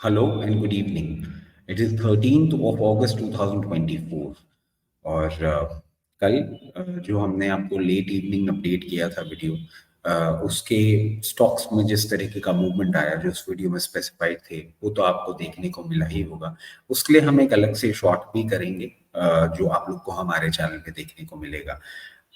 Hello and good evening. It is 13th of अगस्त 2024 और कल जो हमने आपको लेट इवनिंग अपडेट किया था वीडियो, उसके स्टॉक्स में जिस तरीके का मूवमेंट आया जो उस वीडियो में स्पेसिफाइड थे वो तो आपको देखने को मिला ही होगा। उसके लिए हम एक अलग से शॉर्ट भी करेंगे, जो आप लोग को हमारे चैनल पे देखने को मिलेगा।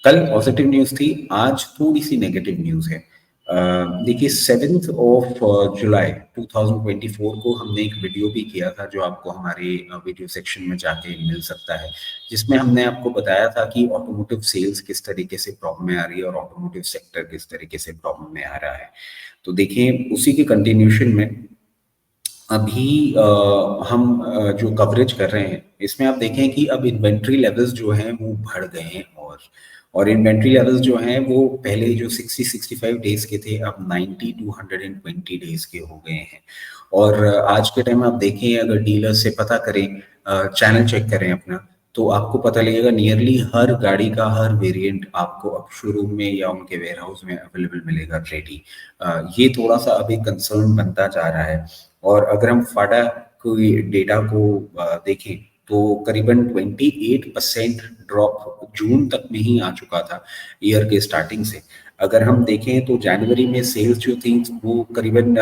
कल पॉजिटिव न्यूज़ थी, आज थोड़ी सी नेगेटिव न्यूज़ है। देखिए 7th ऑफ जुलाई 2024 को हमने एक वीडियो भी किया था जो आपको हमारे वीडियो सेक्शन में जाके मिल सकता है, जिसमें हमने आपको बताया था कि ऑटोमोटिव सेल्स किस तरीके से प्रॉब्लम में आ रही है और ऑटोमोटिव सेक्टर किस तरीके से प्रॉब्लम में आ रहा है। तो देखिए उसी के कंटिन्यूशन में अभी हम जो कवरेज कर रहे हैं इसमें आप देखें कि अब इन्वेंट्री लेवल्स जो हैं वो बढ़ गए हैं, और इन्वेंट्री लेवल्स जो हैं वो पहले जो 60-65 डेज के थे अब 90 टू 120 डेज के हो गए हैं। और आज के टाइम आप देखें, अगर डीलर से पता करें, चैनल चेक करें अपना, तो आपको पता लगेगा नियरली हर गाड़ी का हर वेरिएंट आपको अब शोरूम में या उनके वेयर हाउस में अवेलेबल मिलेगा रेडी। ये थोड़ा सा अभी कंसर्न बनता जा रहा है। और अगर हम फाडा कोई डेटा को देखें तो करीबन 28% ड्रॉप जून तक में ही आ चुका था ईयर के स्टार्टिंग से। अगर हम देखें तो जनवरी में सेल्स जो थी वो करीबन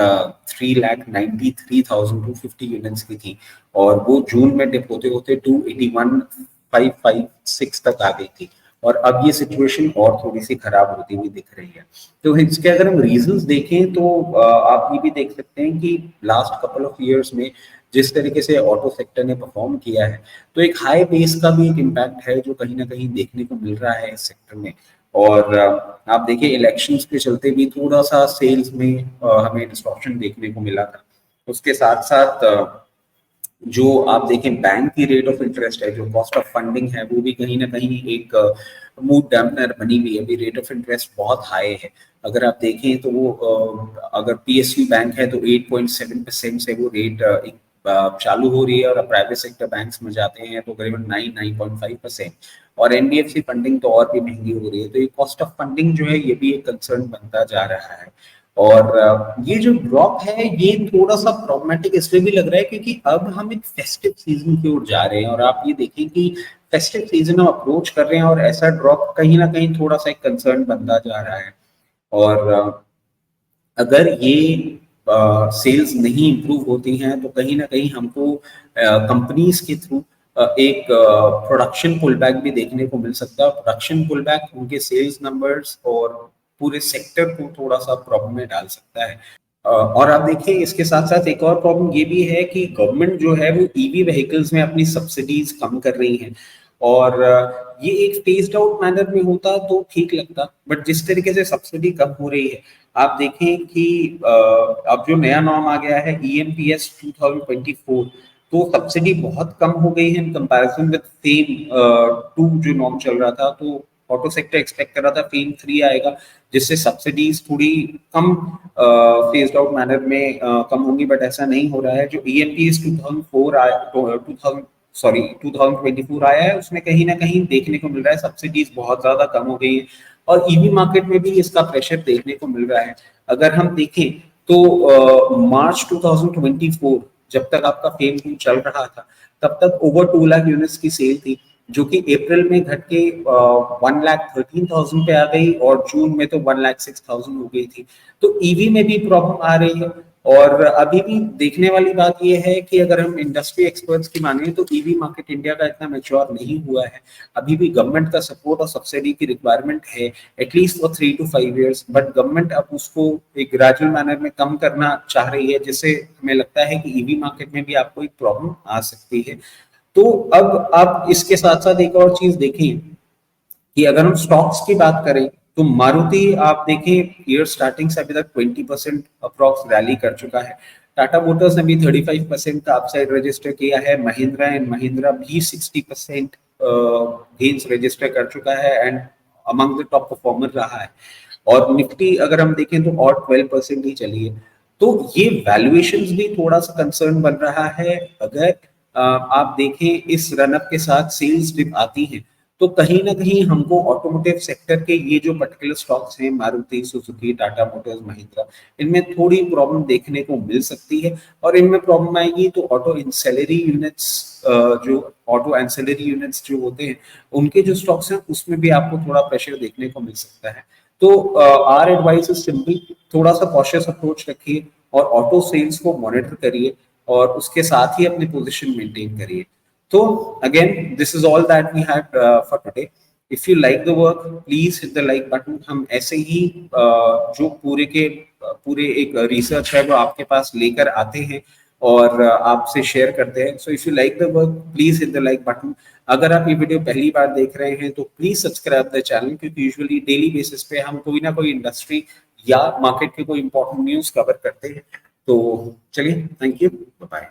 3,93,250 यूनिट्स की थी, और वो जून में डिप होते होते 281,556 तक आ गई थी। और अब ये सिचुएशन और थोड़ी सी खराब होती हुई दिख रही है। तो इसके अगर हम रीजंस देखें तो आप ये भी देख सकते हैं कि लास्ट कपल ऑफ इयर्स में जिस तरीके से ऑटो सेक्टर ने परफॉर्म किया है, तो एक हाई बेस का भी एक इम्पैक्ट है जो कहीं ना कहीं देखने को मिल रहा है इस सेक्टर में। और आप देखिए इलेक्शंस के चलते भी थोड़ा सा सेल्स में हमें डिस्ट्रॉक्शन देखने को मिला था। उसके साथ साथ जो आप देखें बैंक की रेट ऑफ इंटरेस्ट है, जो कॉस्ट ऑफ फंडिंग है, वो भी कहीं ना कहीं एक मूड डैम्पनर बनी हुई है। अभी रेट ऑफ इंटरेस्ट बहुत हाई है। अगर आप देखें तो वो अगर पीएसयू बैंक है तो 8.7% से वो रेट चालू हो रही है, और प्राइवेट सेक्टर बैंक्स में जाते हैं तो करीबन 9.5%। और एनबीएफसी फंडिंग तो और भी महंगी हो रही है। तो ये कॉस्ट ऑफ फंडिंग जो है ये भी एक कंसर्न बनता जा रहा है। और ये जो ड्रॉप है ये थोड़ा सा प्रॉब्लमेटिक इसलिए भी लग रहा है क्योंकि अब हम एक फेस्टिव सीजन की ओर जा रहे हैं, और आप ये देखिए कि फेस्टिव सीजन हम अप्रोच कर रहे हैं और ऐसा ड्रॉप कहीं ना कहीं थोड़ा सा एक कंसर्न बनता जा रहा है। और अगर ये सेल्स नहीं इम्प्रूव होती हैं तो कहीं ना कहीं हमको कंपनीज के थ्रू एक प्रोडक्शन पुल बैक भी देखने को मिल सकता है। प्रोडक्शन पुल बैक उनके सेल्स नंबर्स और पूरे सेक्टर को थोड़ा सा प्रॉब्लम में डाल सकता है। और आप देखिए इसके साथ साथ एक और प्रॉब्लम ये भी है कि गवर्नमेंट जो है वो ईवी व्हीकल्स में अपनी सब्सिडीज कम कर रही है। और ये एक फेस्ड आउट मैनर में होता तो ठीक लगता, बट जिस तरीके से सब्सिडी कम हो रही है, आप देखें कि अब जो नया नॉर्म आ गया है EMPS 2024, तो सब्सिडी बहुत कम हो गई है इन कंपैरिजन विद फेम 2 जो नॉर्म चल रहा था। तो ऑटो सेक्टर एक्सपेक्ट कर रहा था फेम 3 आएगा जिससे सब्सिडीज थोड़ी कम फेस्ड आउट मैनर में कम होंगी, बट ऐसा नहीं हो रहा है। जो EMPS 2004 आया 2024 आया है उसमें कहीं ना कहीं देखने को मिल रहा है सब्सिडीज बहुत ज्यादा कम हो गई है, और ईवी मार्केट में भी इसका प्रेशर देखने को मिल रहा है। अगर हम देखें तो मार्च 2024 जब तक आपका फेम 2 चल रहा था तब तक ओवर 2 लाख यूनिट्स की सेल थी, जो कि अप्रैल में घट के 1,13,000 पे आ गई, और जून में तो 1,06,000 हो गई थी। तो ईवी में भी प्रॉब्लम आ रही है। और अभी भी देखने वाली बात यह है कि अगर हम इंडस्ट्री एक्सपर्ट्स की माने तो ईवी मार्केट इंडिया का इतना मैच्योर नहीं हुआ है। अभी भी गवर्नमेंट का सपोर्ट और सब्सिडी की रिक्वायरमेंट है at least for 3 to 5 years, but government अब उसको एक ग्रेजुअल मैनर में कम करना चाह रही है, जिससे हमें लगता है कि ईवी मार्केट में भी आपको एक प्रॉब्लम आ सकती है। तो अब आप इसके साथ साथ एक और चीज देखें कि अगर हम स्टॉक्स की बात करें तो मारुति आप देखें ईयर स्टार्टिंग से अभी तक 20% अप्रॉक्स रैली कर चुका है। टाटा मोटर्स ने भी 35% का अपसाइड रजिस्टर किया है। महिंद्रा एंड महिंद्रा भी 60% गेन्स रजिस्टर कर चुका है and among the top performer रहा है। और निफ्टी अगर हम देखें तो और 12% ही चली है। तो ये वैल्यूएशंस भी थोड़ा सा कंसर्न बन रहा है। अगर आप देखें इस रनअप के साथ सेल्स डिप आती है तो कहीं ना कहीं हमको ऑटोमोटिव सेक्टर के ये जो पर्टिकुलर स्टॉक्स हैं, मारुति सुजुकी, टाटा मोटर्स, महिंद्रा, इनमें थोड़ी प्रॉब्लम देखने को मिल सकती है। और इनमें प्रॉब्लम आएगी तो ऑटो एंसेलरी यूनिट्स, जो ऑटो एंसेलरी यूनिट्स जो होते हैं उनके जो स्टॉक्स हैं उसमें भी आपको थोड़ा प्रेशर देखने को मिल सकता है। तो आर एडवाइस इज सिंपल, थोड़ा सा कॉशियस अप्रोच रखिए और ऑटो सेल्स को मॉनिटर करिए और उसके साथ ही अपनी पोजीशन मेंटेन करिए। So again, this is all that we had for today. If you like the work, please hit the like button. हम ऐसे ही जो पूरे एक रिसर्च है वो आपके पास लेकर आते हैं और आपसे शेयर करते हैं। So if you like the work, please hit the like button. अगर आप ये वीडियो पहली बार देख रहे हैं तो प्लीज सब्सक्राइब द चैनल, क्योंकि यूजुअली डेली बेसिस पे हम कोई ना कोई इंडस्ट्री या मार्केट के कोई इंपॉर्टेंट न्यूज कवर करते हैं। तो चलिए, थैंक यू, बाय।